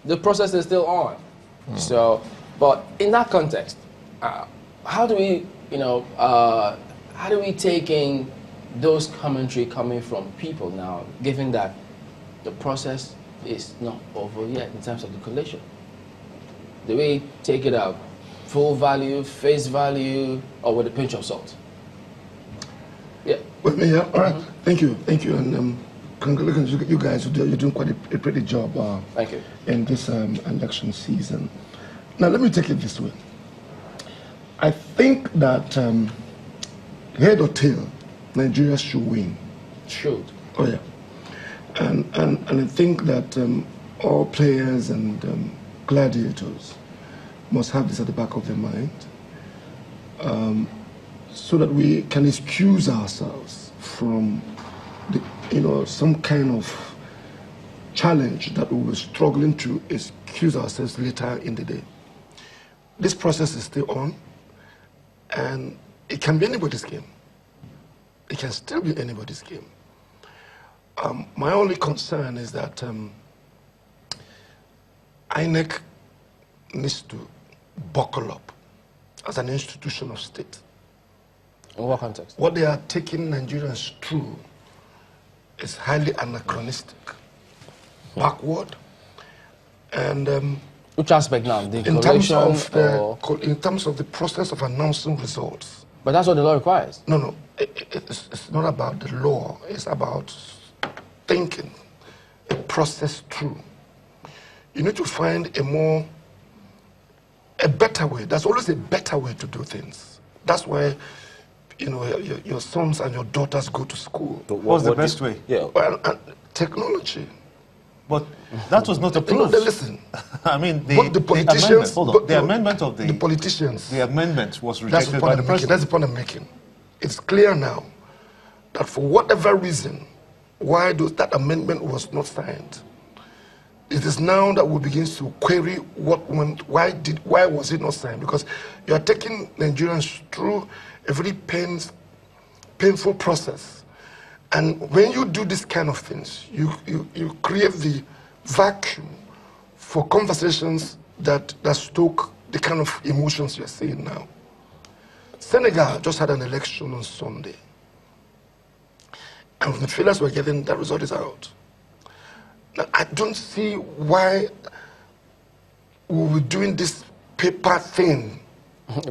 the process is still on. So, but in that context, how do we, how do we take in those commentary coming from people now, given that the process is not over yet in terms of the collation? Do we take it out full value, face value, or with a pinch of salt? Yeah. Well, yeah, all right. Thank you, and congratulations, you guys. You're doing quite a pretty job. Thank you. In this election season. Now, let me take it this way. I think that head or tail, Nigeria should win. Should. Oh yeah. And I think that all players and gladiators must have this at the back of their mind, so that we can excuse ourselves from some kind of challenge that we were struggling to excuse ourselves later in the day. This process is still on, and it can be anybody's game. It can still be anybody's game. My only concern is that INEC needs to buckle up as an institution of state. In what context? What they are taking Nigerians through is highly anachronistic, backward, and which aspect now? The in terms of the process of announcing results. But that's what the law requires. No, it's not about the law. It's about thinking a process through. You need to find a better way. There's always a better way to do things. That's why, your sons and your daughters go to school. But what's the best way? Yeah. Well, technology. But that was not approved. Listen. I mean, the politicians. The amendment of the politicians. The amendment was rejected by the president. That's the point I'm making. It's clear now that for whatever reason, why that amendment was not signed, it is now that we begin to query why was it not signed? Because you are taking Nigerians through a very painful process. And when you do this kind of things, you create the vacuum for conversations that stoke the kind of emotions you're seeing now. Senegal just had an election on Sunday. And the feelers were getting, that result is out. Now, I don't see why we were doing this paper thing.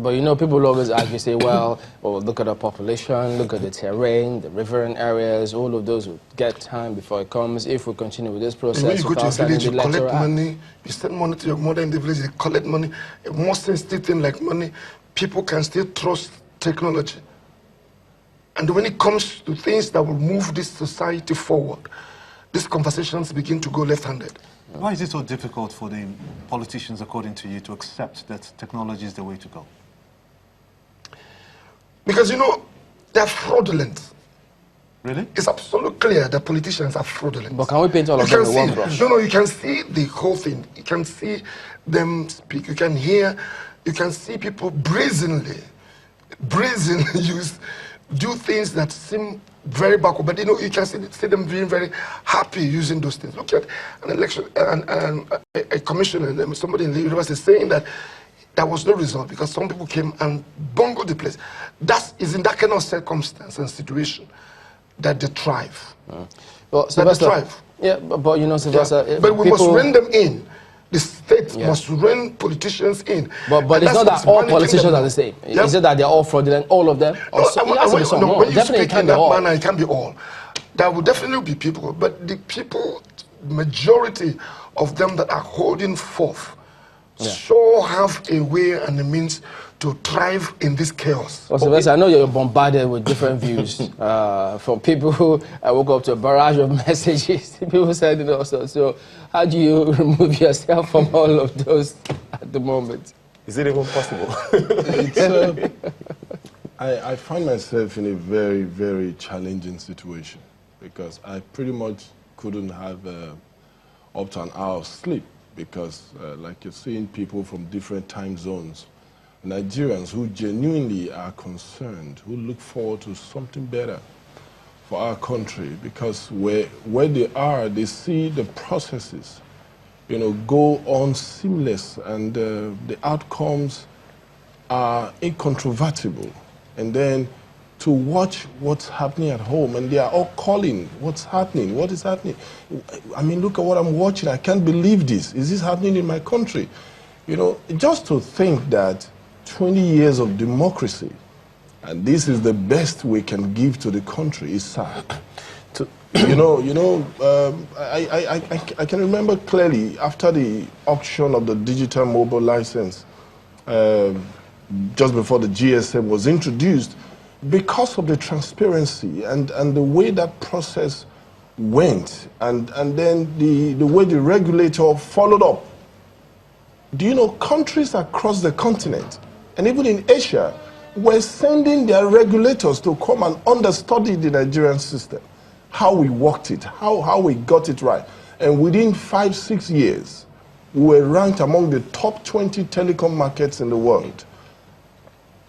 But people always argue, say, well, look at the population, look at the terrain, the riverine areas, all of those will get time before it comes if we continue with this process. When you go to a village, you collect money, you send money to your mother in the village, you collect money. A more sensitive thing like money, people can still trust technology. And when it comes to things that will move this society forward, these conversations begin to go left-handed. Why is it so difficult for the politicians, according to you, to accept that technology is the way to go? Because, they're fraudulent. Really? It's absolutely clear that politicians are fraudulent. But can we paint all of them with one brush? No, you can see the whole thing. You can see them speak. You can see people brazenly do things that seem very backward, but you can see them being very happy using those things. Look at an election, a commissioner, somebody in the university saying that there was no result because some people came and bungled the place. That is in that kind of circumstance and situation that they thrive. Well, Sylvester, they thrive. Yeah, but Sylvester... Yeah. But we must rein them in. The state must rein politicians in. But it's not that all politicians are the same. Yep. Is it that they're all fraudulent, all of them? When you speak in that manner, it can be all. There will definitely be people, but the people, majority of them that are holding forth, sure have a way and a means to thrive in this chaos. Well, Sylvester, I know you're bombarded with different views from people who woke up to a barrage of messages. People said it also. So how do you remove yourself from all of those at the moment? Is it even possible? I find myself in a very, very challenging situation because I pretty much couldn't have up to an hour of sleep because, like you're seeing people from different time zones, Nigerians who genuinely are concerned, who look forward to something better for our country, because where they are, they see the processes go on seamless, and the outcomes are incontrovertible. And then to watch what's happening at home, and they are all calling, what's happening, what is happening? I mean, look at what I'm watching, I can't believe this. Is this happening in my country? Just to think that 20 years of democracy, and this is the best we can give to the country, is sad. I can remember clearly after the auction of the digital mobile license, just before the GSM was introduced, because of the transparency and the way that process went, and then the way the regulator followed up. Do you know countries across the continent, and even in Asia, were sending their regulators to come and understudy the Nigerian system, how we worked it, how we got it right. And within 5-6 years, we were ranked among the top 20 telecom markets in the world.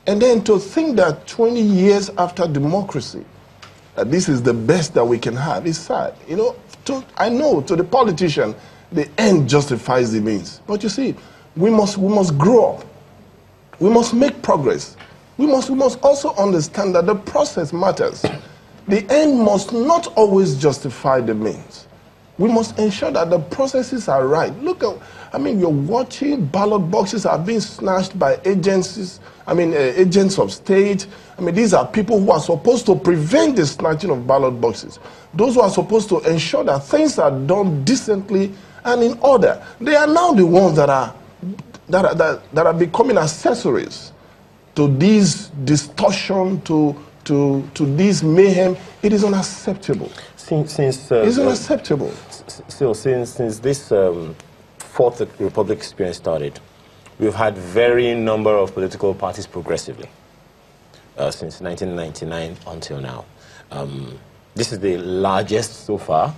And then to think that 20 years after democracy, that this is the best that we can have is sad. I know to the politician, the end justifies the means. But you see, we must grow up. We must make progress. We must also understand that the process matters. The end must not always justify the means. We must ensure that the processes are right. Look at, you're watching ballot boxes are being snatched by agents of state. These are people who are supposed to prevent the snatching of ballot boxes. Those who are supposed to ensure that things are done decently and in order. They are now the ones that are becoming accessories to this distortion, to this mayhem. It is unacceptable. It's unacceptable. Since this Fourth Republic experience started, we've had very number of political parties progressively since 1999 until now. This is the largest so far,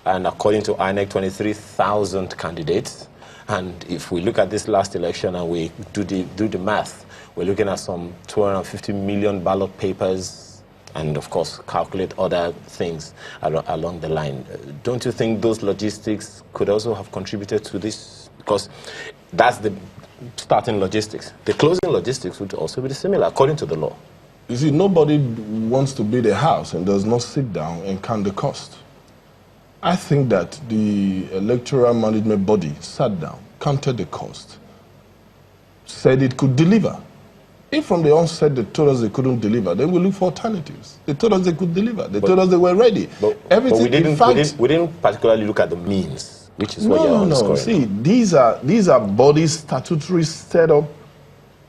and according to INEC, 23,000 candidates. And if we look at this last election and we do the math, we're looking at some 250 million ballot papers, and of course calculate other things along the line. Don't you think those logistics could also have contributed to this? Because that's the starting logistics. The closing logistics would also be similar according to the law. You see, nobody wants to build a house and does not sit down and count the cost. I think that the electoral management body sat down, counted the cost, said it could deliver. If from the onset they told us they couldn't deliver, then we look for alternatives. They told us they could deliver. They told us they were ready. But we didn't particularly look at the means, which is what you're underscoring. See, these are bodies statutory set up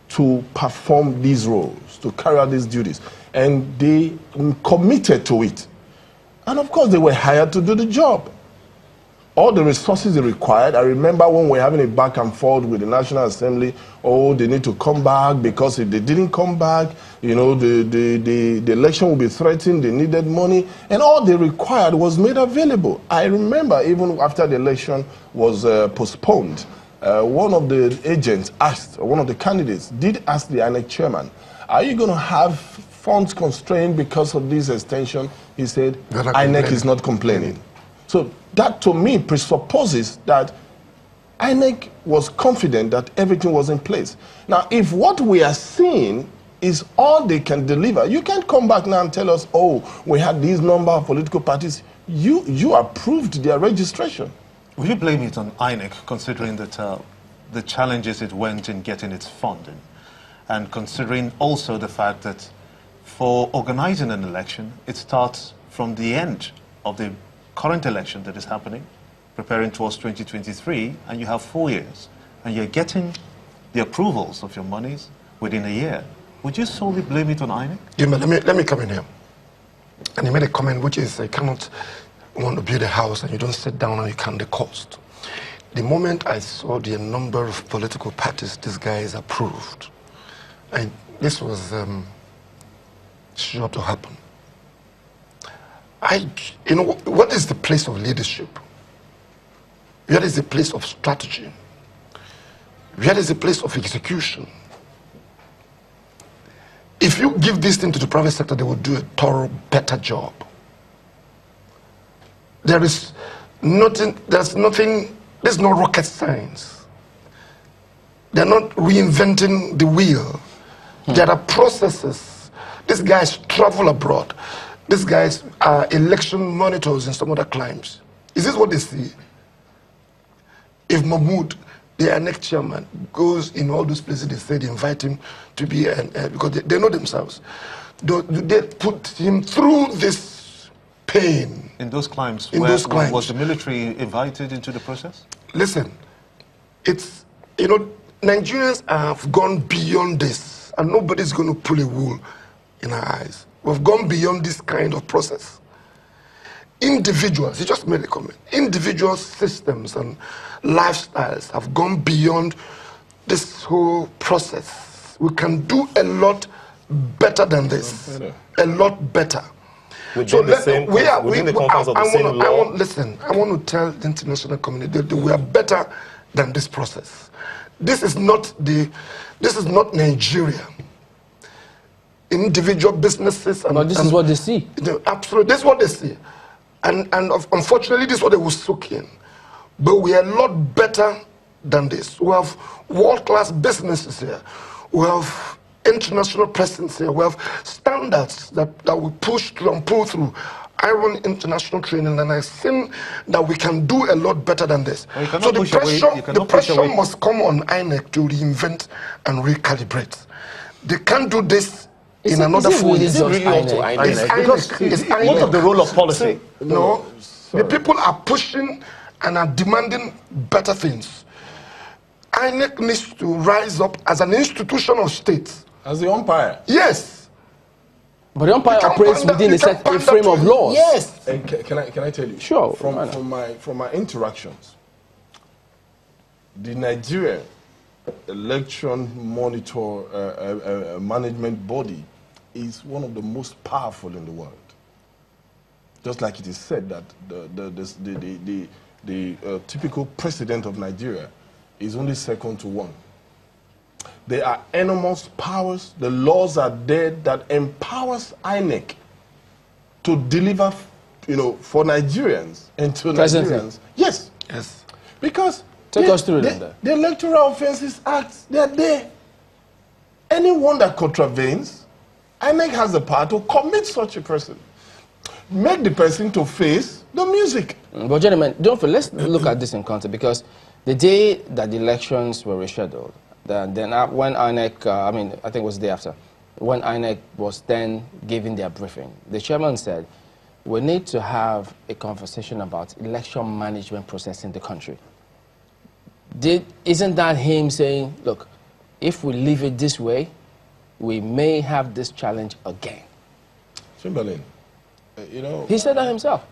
to perform these roles, to carry out these duties, and they committed to it. And of course, they were hired to do the job. All the resources they required. I remember when we were having a back and forth with the National Assembly, they need to come back, because if they didn't come back, the election will be threatened, they needed money, and all they required was made available. I remember even after the election was postponed, one of the agents asked, one of the candidates did ask the INEC chairman, are you going to have funds constrained because of this extension? He said, INEC is not complaining. So that to me presupposes that INEC was confident that everything was in place. Now, if what we are seeing is all they can deliver, you can't come back now and tell us, we had these number of political parties. You approved their registration. Will you blame it on INEC, considering that the challenges it went in getting its funding, and considering also the fact that for organizing an election, it starts from the end of the current election that is happening, preparing towards 2023, and you have 4 years, and you're getting the approvals of your monies within a year. Would you solely blame it on INEC? Let me come in here. And you made a comment which is, I cannot want to build a house and you don't sit down and you count the cost. The moment I saw the number of political parties this guy is approved, this was sure to happen. What is the place of leadership? Where is the place of strategy? Where is the place of execution? If you give this thing to the private sector, they will do a thorough, better job. There's nothing This is not rocket science. They're not reinventing the wheel. There are processes. These guys travel abroad. These guys are election monitors in some other climes. Is this what they see? If Mahmoud, the INEC chairman, goes in all those places they say they invite him to be, because they know themselves, do they put him through this pain? In those climes, Was the military invited into the process? Listen, it's, you know, Nigerians have gone beyond this, and nobody's going to pull a wool in our eyes. We've gone beyond this kind of process. Individuals, he just made a comment, individual systems and lifestyles have gone beyond this whole process. We can do a lot better than this. A lot better. Within the confines of the same law? Listen, I want to tell the international community that we are better than this process. This is not Nigeria. Individual businesses and... But this is what they see. Absolutely, this is what they see. And unfortunately, this is what they will soak in. But we are a lot better than this. We have world-class businesses here. We have international presence here. We have standards that we push through and pull through. I run international training, and I've seen that we can do a lot better than this. Well, so the pressure must come on INEC to reinvent and recalibrate. They can't do this in another 4 years. Is it really up to INEC? It's INEC. What of the role of policy? No, the people are pushing and are demanding better things. INEC needs to rise up as an institution of state. As the umpire? Yes. But the umpire operates within a frame of laws. Yes. And can I tell you? Sure. From my interactions, the Nigerian election monitor management body is one of the most powerful in the world. Just like it is said that the typical president of Nigeria is only second to one. There are enormous powers. The laws are there that empowers INEC to deliver, you know, for Nigerians and to Nigerians. Yes. Yes. Because take us through that. The Electoral Offences Act, they're there. Anyone that contravenes, INEC has the power to commit such a person. Make the person to face the music. But gentlemen, let's look at this in context, because the day that the elections were rescheduled, then when INEC, I think it was the day after, when INEC was then giving their briefing, the chairman said, we need to have a conversation about election management process in the country. Isn't that him saying, look, if we leave it this way, we may have this challenge again? Chamberlain, you know... He said that himself.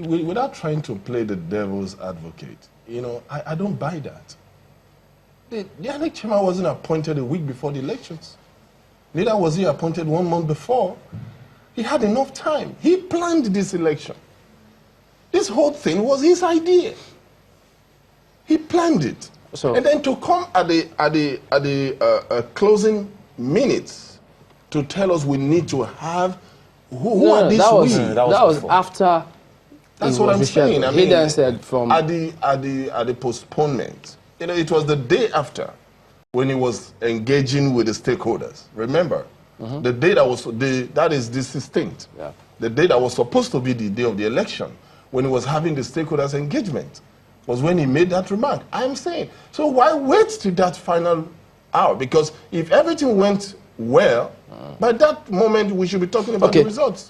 Without trying to play the devil's advocate, you know, I don't buy that. The INEC chairman wasn't appointed a week before the elections. Neither was he appointed 1 month before. He had enough time. He planned this election. This whole thing was his idea. He planned it. So, and then to come at the closing minutes to tell us we need to have who are these we? That was after. That's what I'm saying. I mean, he then said from at the postponement. You know, it was the day after when he was engaging with the stakeholders. Remember, the day that is the 16th. Yeah. The day that was supposed to be the day of the election, when he was having the stakeholders engagement, was when he made that remark. I'm saying, so why wait to that final hour? Because if everything went well, by that moment we should be talking about the results.